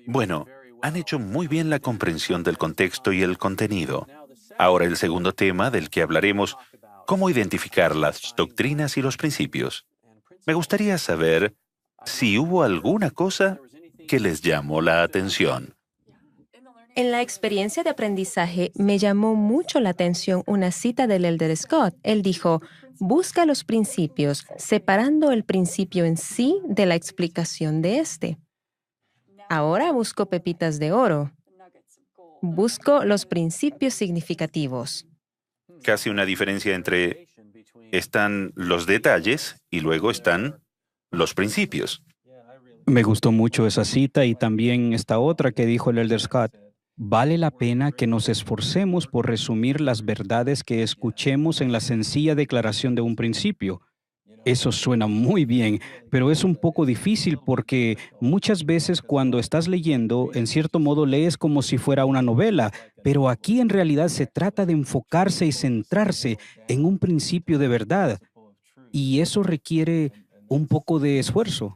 Bueno, han hecho muy bien la comprensión del contexto y el contenido. Ahora el segundo tema del que hablaremos, cómo identificar las doctrinas y los principios. Me gustaría saber si hubo alguna cosa que les llamó la atención. En la experiencia de aprendizaje me llamó mucho la atención una cita del Elder Scott. Él dijo, busca los principios, separando el principio en sí de la explicación de este. Ahora busco pepitas de oro. Busco los principios significativos. Casi una diferencia entre están los detalles y luego están los principios. Me gustó mucho esa cita y también esta otra que dijo el Elder Scott. Vale la pena que nos esforcemos por resumir las verdades que escuchemos en la sencilla declaración de un principio. Eso suena muy bien, pero es un poco difícil porque muchas veces cuando estás leyendo, en cierto modo lees como si fuera una novela, pero aquí en realidad se trata de enfocarse y centrarse en un principio de verdad, y eso requiere un poco de esfuerzo.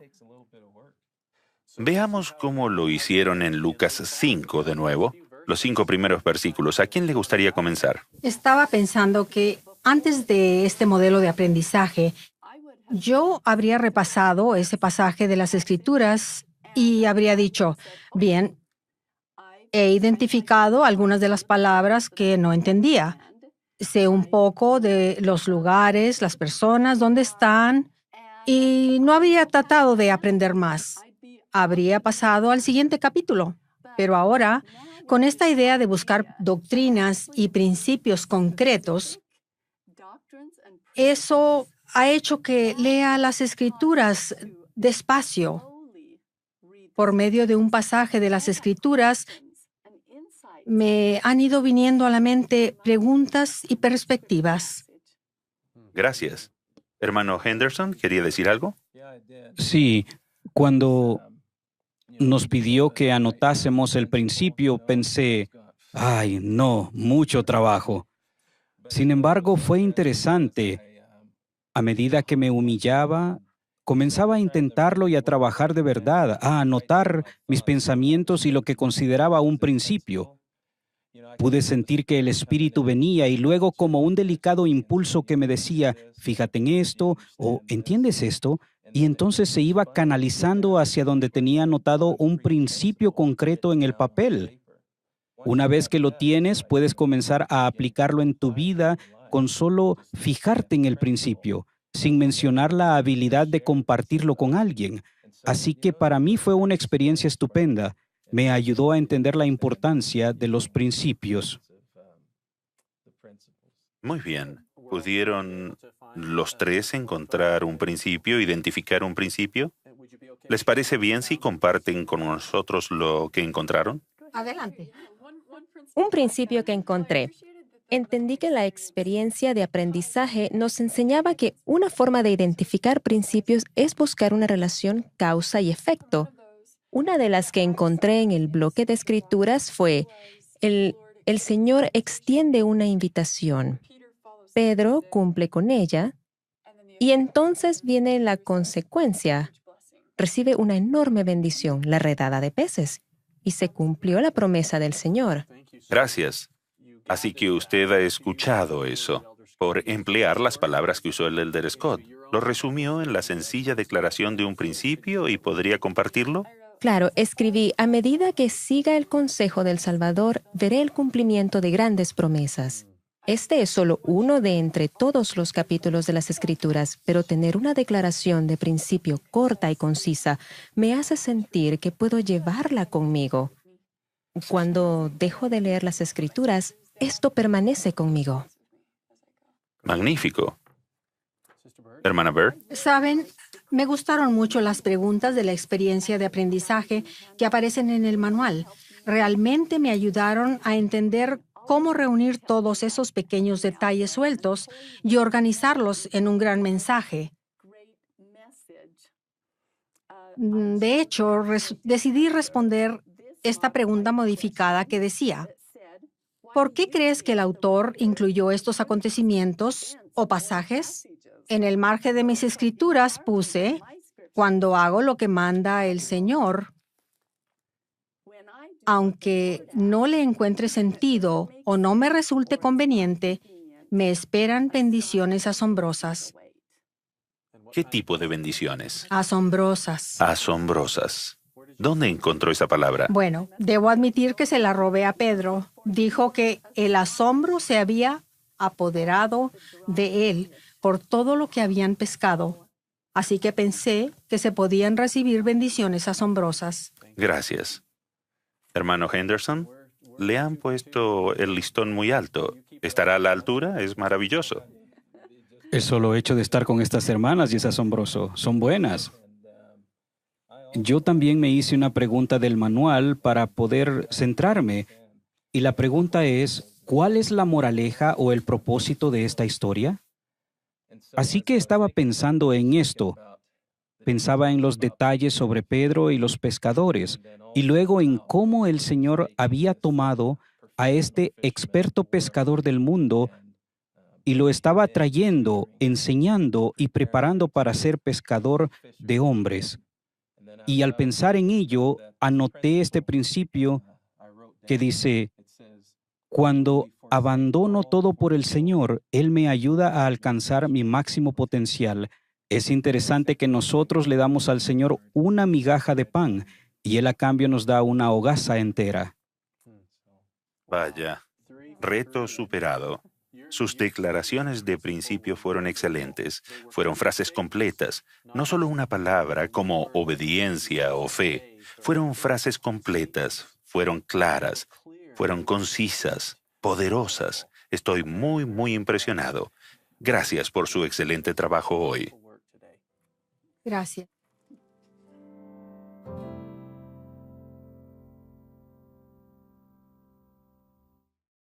Veamos cómo lo hicieron en Lucas 5 de nuevo, los 5 primeros versículos. ¿A quién le gustaría comenzar? Estaba pensando que antes de este modelo de aprendizaje, yo habría repasado ese pasaje de las Escrituras y habría dicho, bien, he identificado algunas de las palabras que no entendía. Sé un poco de los lugares, las personas, dónde están, y no habría tratado de aprender más. Habría pasado al siguiente capítulo. Pero ahora, con esta idea de buscar doctrinas y principios concretos, eso ha hecho que lea las Escrituras despacio. Por medio de un pasaje de las Escrituras, me han ido viniendo a la mente preguntas y perspectivas. Gracias. Hermano Henderson, ¿quería decir algo? Sí, cuando nos pidió que anotásemos el principio, pensé, ay, no, mucho trabajo. Sin embargo, fue interesante. A medida que me humillaba, comenzaba a intentarlo y a trabajar de verdad, a anotar mis pensamientos y lo que consideraba un principio. Pude sentir que el Espíritu venía y luego como un delicado impulso que me decía, fíjate en esto o ¿entiendes esto? Y entonces se iba canalizando hacia donde tenía anotado un principio concreto en el papel. Una vez que lo tienes, puedes comenzar a aplicarlo en tu vida con solo fijarte en el principio, sin mencionar la habilidad de compartirlo con alguien. Así que para mí fue una experiencia estupenda. Me ayudó a entender la importancia de los principios. Muy bien. ¿Pudieron los tres encontrar un principio, identificar un principio? ¿Les parece bien si comparten con nosotros lo que encontraron? Adelante. Un principio que encontré. Entendí que la experiencia de aprendizaje nos enseñaba que una forma de identificar principios es buscar una relación causa y efecto. Una de las que encontré en el bloque de escrituras fue, el Señor extiende una invitación. Pedro cumple con ella y entonces viene la consecuencia. Recibe una enorme bendición, la redada de peces, y se cumplió la promesa del Señor. Gracias. Así que usted ha escuchado eso, por emplear las palabras que usó el Elder Scott. ¿Lo resumió en la sencilla declaración de un principio y podría compartirlo? Claro, escribí, a medida que siga el consejo del Salvador, veré el cumplimiento de grandes promesas. Este es solo uno de entre todos los capítulos de las Escrituras, pero tener una declaración de principio corta y concisa me hace sentir que puedo llevarla conmigo. Cuando dejo de leer las Escrituras, esto permanece conmigo. Magnífico. Hermana Bird. Saben, me gustaron mucho las preguntas de la experiencia de aprendizaje que aparecen en el manual. Realmente me ayudaron a entender cómo reunir todos esos pequeños detalles sueltos y organizarlos en un gran mensaje. De hecho, decidí responder esta pregunta modificada que decía, ¿por qué crees que el autor incluyó estos acontecimientos o pasajes? En el margen de mis escrituras puse, cuando hago lo que manda el Señor. aunque no le encuentre sentido o no me resulte conveniente, me esperan bendiciones asombrosas. ¿Qué tipo de bendiciones? Asombrosas. Asombrosas. ¿Dónde encontró esa palabra? Bueno, debo admitir que se la robé a Pedro. Dijo que el asombro se había apoderado de él por todo lo que habían pescado. Así que pensé que se podían recibir bendiciones asombrosas. Gracias. Hermano Henderson, le han puesto el listón muy alto. ¿Estará a la altura? Es maravilloso. El solo hecho de estar con estas hermanas y es asombroso. Son buenas. Yo también me hice una pregunta del manual para poder centrarme. Y la pregunta es, ¿cuál es la moraleja o el propósito de esta historia? Así que estaba pensando en esto. Pensaba en los detalles sobre Pedro y los pescadores, y luego en cómo el Señor había tomado a este experto pescador del mundo y lo estaba trayendo, enseñando y preparando para ser pescador de hombres. Y al pensar en ello, anoté este principio que dice, cuando abandono todo por el Señor, Él me ayuda a alcanzar mi máximo potencial. Es interesante que nosotros le damos al Señor una migaja de pan y Él a cambio nos da una hogaza entera. Vaya, reto superado. Sus declaraciones de principio fueron excelentes. Fueron frases completas, no solo una palabra como obediencia o fe. Fueron frases completas, fueron claras, fueron concisas, poderosas. Estoy muy impresionado. Gracias por su excelente trabajo hoy. Gracias.